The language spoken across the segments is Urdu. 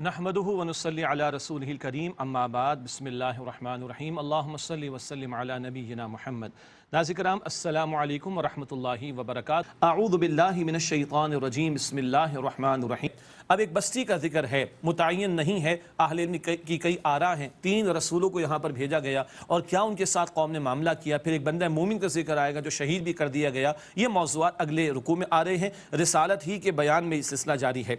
نحمدہ ونصلی علی رسولہ الکریم اما بعد بسم اللہ الرحمن الرحیم اللہم صلی وسلم علی نبینا محمد۔ ناظرین کرام السلام علیکم ورحمۃ اللہ وبرکاتہ۔ اعوذ باللہ من الشیطان الرجیم بسم اللہ الرحمن الرحیم۔ اب ایک بستی کا ذکر ہے، متعین نہیں ہے، اہل علم کی کئی آراء ہیں۔ 3 رسولوں کو یہاں پر بھیجا گیا اور کیا ان کے ساتھ قوم نے معاملہ کیا، پھر ایک بندہ مومن کا ذکر آئے گا جو شہید بھی کر دیا گیا۔ یہ موضوعات اگلے رکوع میں آ رہے ہیں، رسالت ہی کے بیان میں یہ سلسلہ جاری ہے۔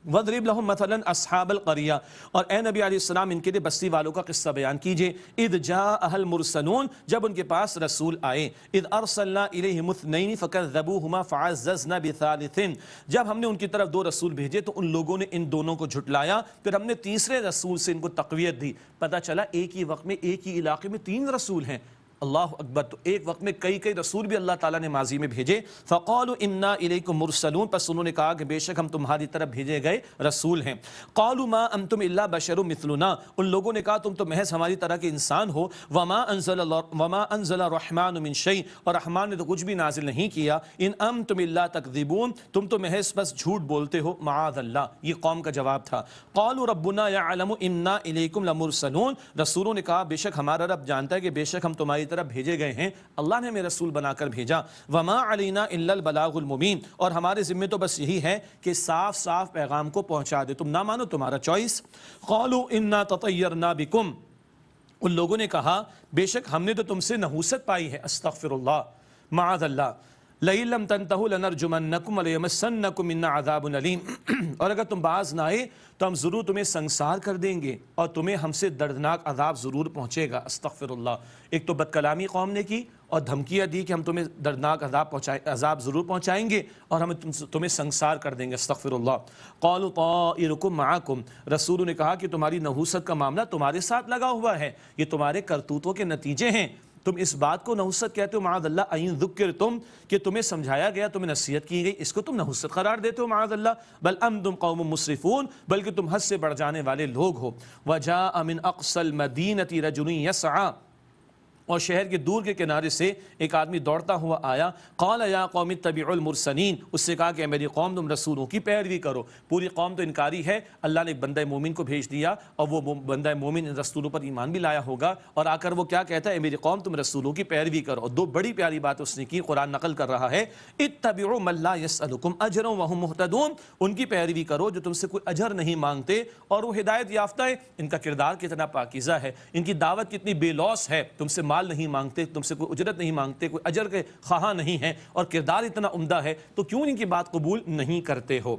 وَضْرِبْ لَهُمْ مَثَلًا أَصْحَابَ الْقَرْيَةِ، اور اے نبی علیہ السلام ان کے لیے بستی والوں کا قصہ بیان کیجئے۔ اِذْ جَاءَهَا الْمُرْسَلُونَ، جب ان کے پاس رسول آئے۔ اِذْ أَرْسَلْنَا إِلَيْهِمُ اثْنَيْنِ فَكَذَّبُوهُمَا فَعَزَّزْنَا بِثَالِثٍ، جب ہم نے ان کی طرف 2 رسول بھیجے تو ان لوگوں نے ان دونوں کو جھٹلایا، پھر ہم نے تیسرے رسول سے ان کو تقویت دی۔ پتہ چلا ایک ہی وقت میں ایک ہی علاقے میں 3 رسول ہیں۔ اللہ اکبر، تو ایک وقت میں کئی رسول بھی اللہ تعالیٰ نے ماضی میں بھیجے۔ فَقَالُوا إِنَّا إِلَيْكُمْ مُرْسَلُونَ، پس انہوں نے کہا کہ بے شک ہم تمہاری طرف بھیجے گئے رسول ہیں۔ قَالُوا مَا أَنْتُمْ إِلَّا بَشَرٌ مِثْلُنَا، ان لوگوں نے کہا تم تو محض ہماری طرح کے انسان ہو۔ وَمَا أَنزَلَ الرَّحْمَنُ مِنْ شَيْءٍ، اور رحمان نے تو کچھ بھی نازل نہیں کیا۔ إِنْ أَنْتُمْ إِلَّا تَكْذِبُونَ، تم تو محض بس جھوٹ بولتے ہو، معاذ اللہ، یہ قوم کا جواب تھا۔ قَالُوا رَبُّنَا يَعْلَمُ إِنَّا إِلَيْكُمْ لَمُرْسَلُونَ، رسولوں نے کہا بے شک ہمارا رب جانتا ہے کہ بے شک ہم تمہاری طرف بھیجے گئے ہیں، اللہ نے ہمیں رسول بنا کر بھیجا۔ وما علینا الا البلاغ المبین، اور ہمارے ذمہ تو بس یہی ہے کہ صاف پیغام کو پہنچا دے، تم نہ مانو تمہارا چوائس۔ قالوا انا تطیرنا بکم، ان لوگوں نے کہا بے شک ہم نے تو تم سے نحوست پائی ہے، استغفر اللہ، معاذ اللہ۔ لئن لم تنتہوا لنرجمنکم ولیمسنکم منا عذاب علیم، اور اگر تم باز نہ آئے تو ہم ضرور تمہیں سنگسار کر دیں گے اور تمہیں ہم سے دردناک عذاب ضرور پہنچے گا۔ استغفر اللہ، ایک تو بد کلامی قوم نے کی اور دھمکیاں دی کہ ہم تمہیں دردناک عذاب ضرور پہنچائیں گے اور ہم تمہیں سنگسار کر دیں گے۔ استغفر اللہ۔ قالوا طائرکم معکم، رسولوں نے کہا کہ تمہاری نحوست کا معاملہ تمہارے ساتھ لگا ہوا ہے، یہ تمہارے کرتوتوں کے نتیجے ہیں، تم اس بات کو نحوست کہتے ہو، معاذ اللہ، این ذکرتم، کہ تمہیں سمجھایا گیا، تمہیں نصیحت کی گئی، اس کو تم نحوست قرار دیتے ہو، معاذ اللہ، بل انتم قوم مسرفون، بلکہ تم حد سے بڑھ جانے والے لوگ ہو۔ وجاء من اقصى المدینة رجل یسعى، اور شہر کے دور کے کنارے سے ایک آدمی دوڑتا ہوا آیا۔ قال یا قوم اتبعوا المرسلین، اس سے کہا کہ میری قوم تم رسولوں کی پیروی کرو۔ پوری قوم تو انکاری ہے، اللہ نے ایک بندہ مومن کو بھیج دیا اور وہ بندہ مومن ان رسولوں پر ایمان بھی لایا ہوگا، اور آ کر وہ کیا کہتا ہے، میری قوم تم رسولوں کی پیروی کرو۔ اور 2 بڑی پیاری بات اس نے کی، قرآن نقل کر رہا ہے، اتبعوا من لا يسألكم اجرا وهم مهتدون، ان کی پیروی کرو جو تم سے کوئی اجر نہیں مانگتے اور وہ ہدایت یافتہ ہے۔ ان کا کردار کتنا پاکیزہ ہے، ان کی دعوت کتنی بے لوث ہے، تم سے مال نہیں مانگتے، تم سے کوئی اجرت نہیں مانگتے، کوئی اجر کے خواہاں نہیں ہیں، اور کردار اتنا عمدہ ہے، تو کیوں ان کی بات قبول نہیں کرتے ہو؟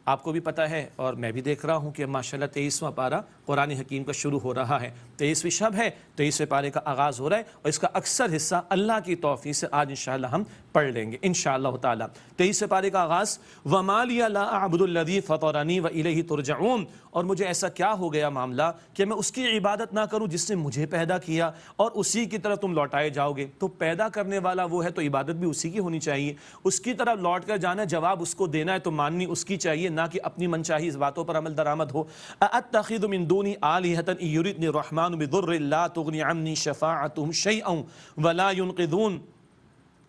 آپ کو بھی پتہ ہے اور میں بھی دیکھ رہا ہوں کہ ماشاءاللہ 23واں پارہ قرآن حکیم کا شروع ہو رہا ہے، 23ویں شب ہے، 23ویں پارے کا آغاز ہو رہا ہے، اور اس کا اکثر حصہ اللہ کی توفیق سے آج انشاءاللہ ہم پڑھ لیں گے انشاءاللہ تعالی۔ 23ویں پارے کا آغاز، وَمَا لِيَ لَا أَعْبُدُ الَّذِي فَطَرَنِي وَإِلَيْهِ تُرْجَعُونَ، اور مجھے ایسا کیا ہو گیا معاملہ کہ میں اس کی عبادت نہ کروں جس نے مجھے پیدا کیا اور اسی کی طرف تم لوٹائے جاؤ گے۔ تو پیدا کرنے والا وہ ہے تو عبادت بھی اسی کی ہونی چاہیے، اس کی طرف لوٹ کر جانا، جواب اس کو دینا ہے تو ماننی اس کی چاہیے، نہ کہ اپنی منچاہی اس باتوں پر عمل درآمد ہو۔ أَأَتَّخِذُ مِن دُونِهِ آلِهَةً إِن يُرِدْنِ الرَّحْمَنُ بِضُرٍّ لَا تُغْنِ عَنِّي شَفَاعَتُهُمْ شَيْئًا وَلَا يُنْقِذُونَ،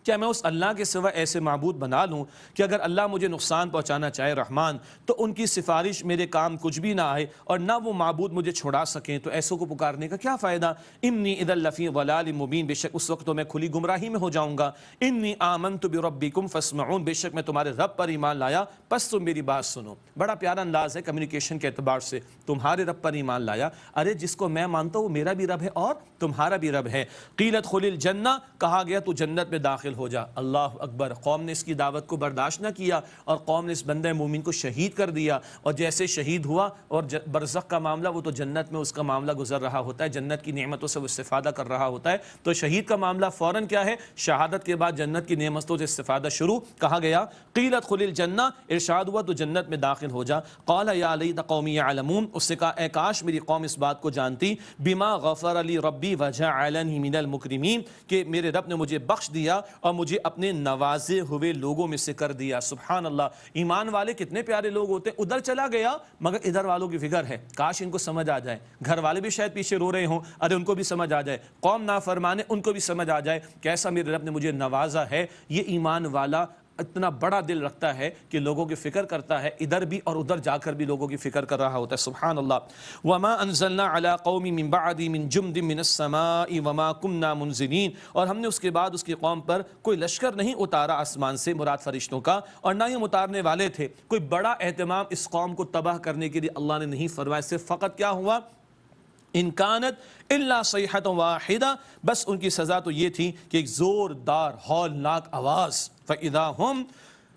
کیا میں اس اللہ کے سوا ایسے معبود بنا لوں کہ اگر اللہ مجھے نقصان پہنچانا چاہے رحمان تو ان کی سفارش میرے کام کچھ بھی نہ آئے اور نہ وہ معبود مجھے چھڑا سکیں، تو ایسوں کو پکارنے کا کیا فائدہ؟ انی اذا لفی ضلال مبین، بے شک اس وقت تو میں کھلی گمراہی میں ہو جاؤں گا۔ انی آمنت بربکم فاسمعون، بے شک میں تمہارے رب پر ایمان لایا پس تم میری بات سنو۔ بڑا پیارا انداز ہے کمیونیکیشن کے اعتبار سے، تمہارے رب پر ایمان لایا، ارے جس کو میں مانتا ہوں وہ میرا بھی رب ہے اور تمہارا بھی رب ہے۔ قیل ادخل الجنہ، کہا گیا تو جنت میں داخل ہو جا۔ اللہ اکبر، قوم نے اس کی دعوت کو برداشت نہ کیا اور قوم نے اس بندہ مومن کو شہید کر دیا، اور جیسے شہید ہوا اور برزخ کا معاملہ، وہ تو جنت میں اس کا معاملہ گزر رہا ہوتا ہے، جنت کی نعمتوں سے وہ استفادہ کر رہا ہوتا ہے، تو شہید کا معاملہ فوراً کیا ہے، شہادت کے بعد جنت کی نعمتوں سے استفادہ شروع۔ کہا گیا قیل ادخل الجنہ، ارشاد ہوا تو جنت میں داخل ہو جا۔ قال یا لیت قومی یعلمون، اس سے کہا اے کاش میری قوم اس بات کو جانتی، بما غفر لی ربی وجعلنی من المکرمین، کہ میرے رب نے مجھے بخش دیا اور مجھے اپنے نوازے ہوئے لوگوں میں سے کر دیا۔ سبحان اللہ، ایمان والے کتنے پیارے لوگ ہوتے ہیں۔ ادھر چلا گیا مگر ادھر والوں کی فکر ہے، کاش ان کو سمجھ آ جائے، گھر والے بھی شاید پیچھے رو رہے ہوں، ارے ان کو بھی سمجھ آ جائے، قوم نافرمانے ان کو بھی سمجھ آ جائے کیسا میرے رب نے مجھے نوازا ہے۔ یہ ایمان والا اتنا بڑا دل رکھتا ہے کہ لوگوں کی فکر کرتا ہے، ادھر بھی اور ادھر جا کر بھی لوگوں کی فکر کر رہا ہوتا ہے. سبحان اللہ. وما انزلنا علی قوم من بعد من جند من السماء وما كنا منزلین، اور ہم نے اس کے بعد اس کی قوم پر کوئی لشکر نہیں اتارا آسمان سے، مراد فرشتوں کا، اور نہ ہی ہم اتارنے والے تھے. کوئی بڑا اہتمام اس قوم کو تباہ کرنے کے لیے اللہ نے نہیں فرمایا. صرف فقط کیا ہوا؟ ان کانت الا صیحۃ واحدہ، بس ان کی سزا تو یہ تھی کہ ایک زوردار ہولناک آواز، فاذا ہم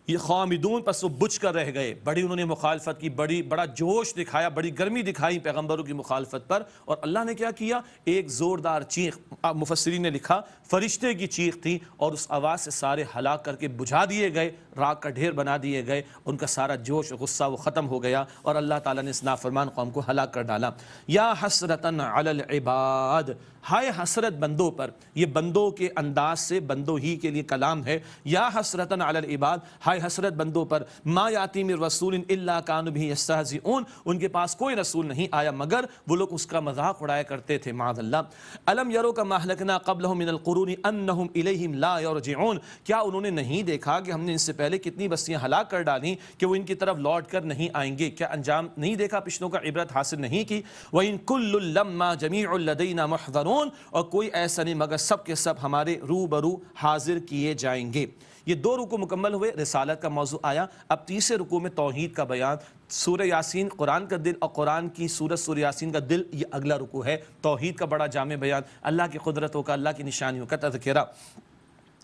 یہ خامدون، پس وہ بجھ کر رہ گئے. بڑی انہوں نے مخالفت کی، بڑا جوش دکھایا، بڑی گرمی دکھائی پیغمبروں کی مخالفت پر، اور اللہ نے کیا کیا؟ ایک زوردار چیخ، مفسرین نے لکھا فرشتے کی چیخ تھی، اور اس آواز سے سارے ہلاک کر کے بجھا دیے گئے، راکھ کا ڈھیر بنا دیے گئے. ان کا سارا جوش غصہ وہ ختم ہو گیا، اور اللہ تعالیٰ نے اس نافرمان قوم کو ہلاک کر ڈالا. یا حسرتاً علی العباد، ہائے حسرت بندوں پر. یہ بندوں کے انداز سے بندوں ہی کے لیے کلام ہے. یا حسرتاً علی العباد، ہائے حسرت بندوں پر. ما یاتی من رسول الا کانوا بہ یستہزئون، ان کے پاس کوئی رسول نہیں آیا مگر وہ لوگ اس کا مذاق اڑایا کرتے تھے، معاذ اللہ. الم یروا کما اہلکنا قبلہم من القرون انہم الیہم لا یرجعون، کیا انہوں نے نہیں دیکھا کہ ہم نے ان سے پہلے کتنی بستیاں ہلاک کر ڈالیں کہ وہ ان کی طرف لوٹ کر نہیں آئیں گے؟ کیا انجام نہیں دیکھا پچھلوں کا؟ عبرت حاصل نہیں کی؟ وَإِن كُلٌّ لَمَّا جَمِيعٌ لَدَيْنَا مُحْضَرُونَ، اور کوئی ایسا نہیں مگر سب کے سب ہمارے روبرو حاضر کیے جائیں گے. یہ 2 رکوع مکمل ہوئے، رسالت کا موضوع آیا. اب تیسرے رکوع میں توحید کا بیان. سورہ یاسین قرآن کا دل، اور قرآن کی سورت سورہ یاسین کا دل یہ اگلا رکوع ہے. توحید کا بڑا جامع بیان، اللہ کی قدرتوں کا، اللہ کی نشانیوں کا تذکرہ.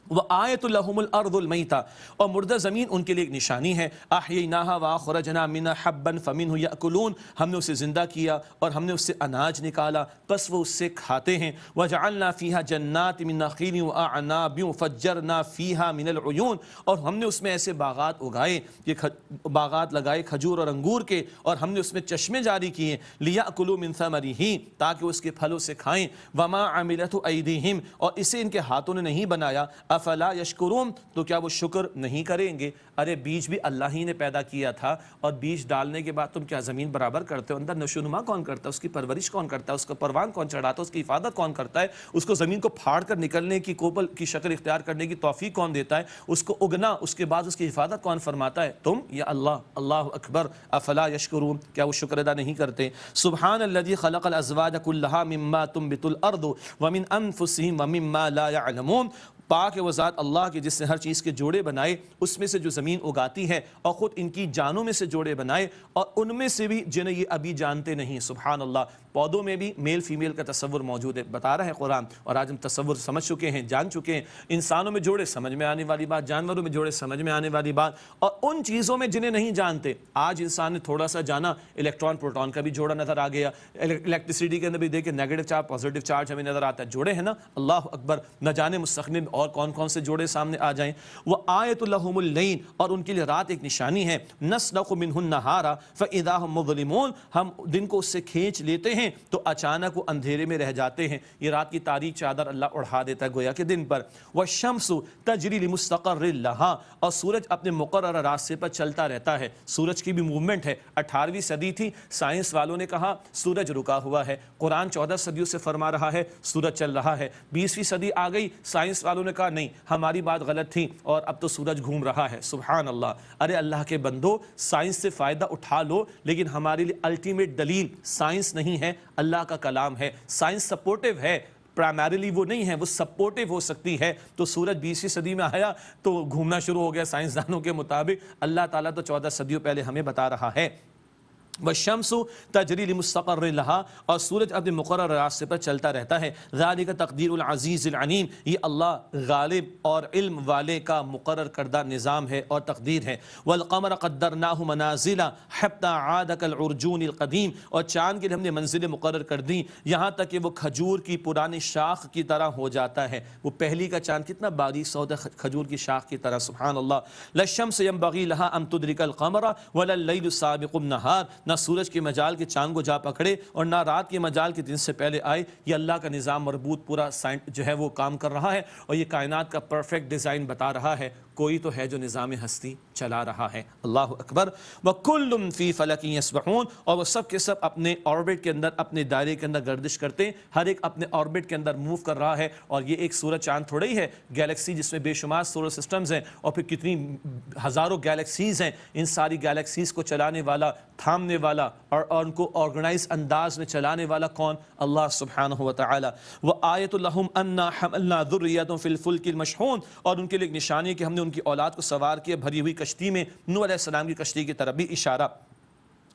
وآیۃ لہم الارض المیتہ، اور مردہ زمین ان کے لیے ایک نشانی ہے. احییناہا واخرجنا منہا حبا فمنہ یأکلون، ہم نے اسے زندہ کیا اور ہم نے اس سے اناج نکالا، بس وہ اس سے کھاتے ہیں. وجعلنا فیہا جنات من نخیل واعناب فجرنا فیہا من العیون، اور ہم نے اس میں ایسے باغات اگائے، یہ باغات لگائے کھجور اور انگور کے، اور ہم نے اس میں چشمے جاری کیے. لیأکلوا من ثمرہ، تاکہ اس کے پھلوں سے کھائیں. وما عملتہ ایدیہم، اور اسے ان کے ہاتھوں نے نہیں بنایا. افلا یشکرون، تو کیا وہ شکر نہیں کریں گے؟ ارے بیج بھی اللہ ہی نے پیدا کیا تھا، اور بیج ڈالنے کے بعد تم کیا زمین برابر کرتے ہو؟ اندر نشوونما کون کرتا ہے؟ اس کی پرورش کون کرتا ہے؟ اس کا پروان کون چڑھاتا ہے؟ اس کی حفاظت کون کرتا ہے؟ اس کو زمین کو پھاڑ کر نکلنے کی، کوپل کی شکل اختیار کرنے کی توفیق کون دیتا ہے؟ اس کو اگنا، اس کے بعد اس کی حفاظت کون فرماتا ہے؟ تم یا اللہ؟ اللہ اکبر. افلا یشکرون، کیا وہ شکر ادا نہیں کرتے؟ سبحان الذی خلق الازواج کلھا مما تنبت الارض ومن انفسہم ومما لا یعلمون، پاک ہے وہ ذات اللہ کی جس نے ہر چیز کے جوڑے بنائے، اس میں سے جو زمین اگاتی ہے، اور خود ان کی جانوں میں سے جوڑے بنائے، اور ان میں سے بھی جنہیں یہ ابھی جانتے نہیں. سبحان اللہ. پودوں میں بھی میل فیمیل کا تصور موجود ہے، بتا رہا ہے قرآن، اور آج ہم تصور سمجھ چکے ہیں، جان چکے ہیں. انسانوں میں جوڑے سمجھ میں آنے والی بات، جانوروں میں جوڑے سمجھ میں آنے والی بات، اور ان چیزوں میں جنہیں نہیں جانتے. آج انسان نے تھوڑا سا جانا، الیکٹران پروٹون کا بھی جوڑا نظر آ گیا. الیکٹریسٹی کے اندر بھی دیکھیں نیگیٹو چارج پازیٹیو چارج ہمیں نظر آتا ہے. جوڑے ہیں نا، اللہ اکبر. نہ جانے مستقبل میں اور کون کون سے جوڑے سامنے آ جائیں. وآیۃ لہم اللیل، اور ان کے لیے رات ایک نشانی ہے. نسلخ منہ النہار فاذا ہم مظلمون، ہم دن کو اس سے کھینچ لیتے ہیں تو اچانک وہ اندھیرے میں رہ جاتے ہیں. یہ رات کی تاریک چادر اللہ اڑھا دیتا ہے گویا کہ دن پر. والشمس تجری لمستقر لہا، اور سورج اپنے مقررہ راستے پر چلتا رہتا ہے. سورج کی بھی موومنٹ ہے. 18ویں صدی تھی، سائنس والوں نے کہا سورج رکا ہوا ہے. قرآن 14 صدیوں سے فرما رہا ہے سورج چل رہا ہے. 20ویں صدی آ گئی، سائنس والوں نے کہا نہیں، ہماری بات غلط تھی، اور اب تو سورج گھوم رہا ہے. سبحان اللہ. ارے اللہ کے بندو، سائنس سے فائدہ اٹھا لو، لیکن ہمارے لیے الٹیمیٹ دلیل سائنس نہیں ہے، اللہ کا کلام ہے. سائنس سپورٹیو ہے، پرائمریلی وہ نہیں ہے، وہ سپورٹیو ہو سکتی ہے. تو سورج 20ویں صدی میں آیا تو گھومنا شروع ہو گیا سائنسدانوں کے مطابق. اللہ تعالیٰ تو 14 صدیوں پہلے ہمیں بتا رہا ہے. والشمس تجری لمستقر لہا، اور سورج اپنے مقرر راستے پر چلتا رہتا ہے. ذالک تقدیر العزیز العلیم، یہ اللہ غالب اور علم والے کا مقرر کردہ نظام ہے اور تقدیر ہے. والقمر قدرناہ منازل حتی عاد کالعرجون القدیم، اور چاند کے لیے ہم نے منزلیں مقرر کر دیں یہاں تک کہ وہ کھجور کی پرانی شاخ کی طرح ہو جاتا ہے. وہ پہلی کا چاند کتنا باریک ہوتا ہے، کھجور کی شاخ کی طرح. سبحان اللہ. للشمس ينبغي لها ان تدرك القمر ولا الليل سابق النهار، نہ سورج کے مجال کے چاند کو جا پکڑے اور نہ رات کے مجال کے دن سے پہلے آئے. یہ اللہ کا نظام مربوط پورا جو ہے وہ کام کر رہا ہے، اور یہ کائنات کا پرفیکٹ ڈیزائن بتا رہا ہے. کوئی تو ہے جو نظام ہستی چلا رہا ہے۔ اللہ اکبر۔ وَكُلٌّ فِي فَلَكٍ يَسْبَحُونَ، اور وہ سب کے سب اپنے آربٹ کے اندر، اپنے دائرے کے اندر گردش کرتے ہیں، ہر ایک اپنے آربٹ کے اندر موو کر رہا ہے۔ اور یہ ایک سورج چاند تھوڑا ہی ہے، گیلیکسی جس میں بے شمار سولر سسٹمز ہیں اور پھر کتنی ہزاروں گیلیکسیز ہیں، ان ساری گیلیکسیز کو چلانے والا، تھامنے والا اور ان کو آرگنائز انداز میں چلانے والا کون؟ اللہ سبحانہ و تعالی۔ وَآیَةٌ لَهُمْ أَنَّا حَمَلْنَا ذُرِّيَّتَهُمْ فِي الْفُلْكِ الْمَشْحُونِ، اور ان کے لیے ایک نشانی ہے کہ ہم نے ان کی اولاد کو سوار کیا بھری ہوئی کشتی میں، نوح علیہ السلام کی کشتی کی طرف بھی اشارہ۔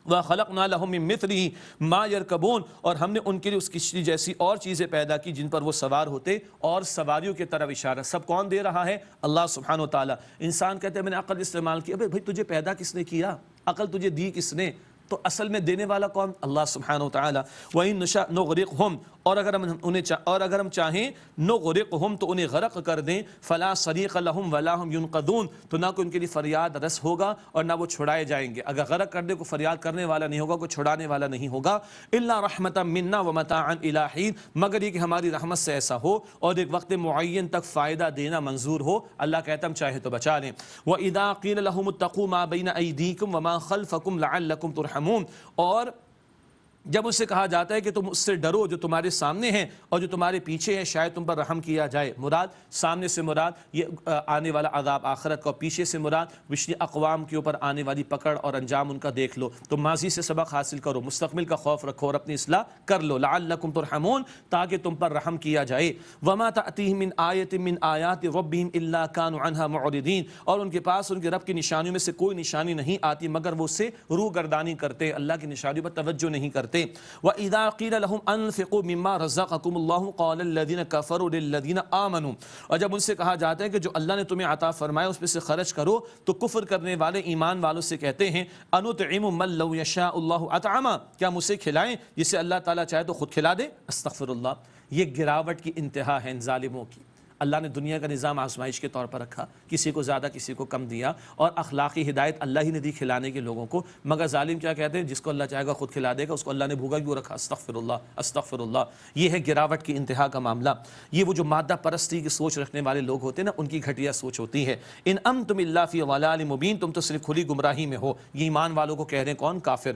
وَخَلَقْنَا لَهُم مِّن مِّثْلِهِ مَا يَرْكَبُونَ، اور ہم نے ان کے لیے اس کشتی جیسی اور چیزیں پیدا کی جن پر وہ سوار ہوتے، اور سواریوں کی طرف اشارہ۔ سب کون دے رہا ہے؟ اللہ سبحانہ و تعالیٰ۔ انسان کہتے ہیں میں نے عقل استعمال کی، ابے بھائی تجھے پیدا کس نے کیا؟ عقل تجھے دی کس نے؟ تو اصل میں دینے والا کون؟ اللہ سبحانہ وتعالی۔ وَإِن نَشَأْ نُغْرِقْهُمْ، اور اگر ہم چاہیں نُغْرِقْهُمْ تو انہیں غرق کر دیں، فَلَا صَرِيخَ لَهُمْ وَلَا هُمْ يُنْقَذُونَ، تو نہ کوئی ان کے لیے فریاد رس ہوگا اور نہ وہ چھڑائے جائیں گے۔ اگر غرق کر دے کوئی فریاد کرنے والا نہیں ہوگا، کوئی چھڑانے والا نہیں ہوگا۔ إِلَّا رَحْمَةً مِنَّا وَمَتَاعًا إِلَىٰ حِينٍ، مگر یہ کہ ہماری رحمت سے ایسا ہو اور ایک وقت معین تک فائدہ دینا منظور ہو۔ اللہ کہتا ہم چاہے تو بچا لیں۔ وَإِذَا قِيلَ لَهُمُ اتَّقُوا مَا بَيْنَ أَيْدِيكُمْ وَمَا خَلْفَكُمْ لَعَلَّكُمْ تُرْحَمُونَ، اور جب اس سے کہا جاتا ہے کہ تم اس سے ڈرو جو تمہارے سامنے ہیں اور جو تمہارے پیچھے ہے، شاید تم پر رحم کیا جائے۔ مراد سامنے سے مراد یہ آنے والا عذاب آخرت کا، پیچھے سے مراد پچھلی اقوام کے اوپر آنے والی پکڑ اور انجام ان کا دیکھ لو۔ تو ماضی سے سبق حاصل کرو، مستقبل کا خوف رکھو اور اپنی اصلاح کر لو، لعلکم ترحمون، تاکہ تم پر رحم کیا جائے۔ وما تأتیہم من آیۃ من آیات ربہم الا کانوا عنہا معرضین، اور ان کے پاس ان کے رب کی نشانیوں میں سے کوئی نشانی نہیں آتی مگر وہ اس سے روگردانی کرتے، اللہ کی نشانیوں پر توجہ نہیں کرتے۔ وَإِذَا قِيلَ لَهُمْ أَنفِقُوا مِمَّا رَزَقَكُمُ اللَّهُ قَالَ الَّذِينَ كَفَرُوا لِلَّذِينَ آمَنُوا، اور جب ان سے کہا جاتا ہے کہ جو اللہ نے تمہیں عطا فرمایا اس میں سے خرچ کرو، تو کفر کرنے والے ایمان والوں سے کہتے ہیں أَنُطْعِمُ مَن لَّوْ يَشَاءُ اللَّهُ أَطْعَمَهُ، کیا ہم اسے کھلائیں جسے اللہ تعالیٰ چاہے تو خود کھلا دے؟ استغفر اللہ۔ یہ گراوٹ کی انتہا ہے ان ظالموں کی۔ اللہ نے دنیا کا نظام آزمائش کے طور پر رکھا، کسی کو زیادہ کسی کو کم دیا، اور اخلاقی ہدایت اللہ ہی نے دی کھلانے کے لوگوں کو، مگر ظالم کیا کہتے ہیں؟ جس کو اللہ چاہے گا خود کھلا دے گا، اس کو اللہ نے بھوکا کیوں رکھا؟ استغفر اللہ استغفر اللہ۔ یہ ہے گراوٹ کی انتہا کا معاملہ۔ یہ وہ جو مادہ پرستی کی سوچ رکھنے والے لوگ ہوتے ہیں نا، ان کی گھٹیا سوچ ہوتی ہے۔ ان انتم الا فی ضلال مبین، تم تو صرف کھلی گمراہی میں ہو۔ یہ ایمان والوں کو کہہ رہے ہیں کون؟ کافر۔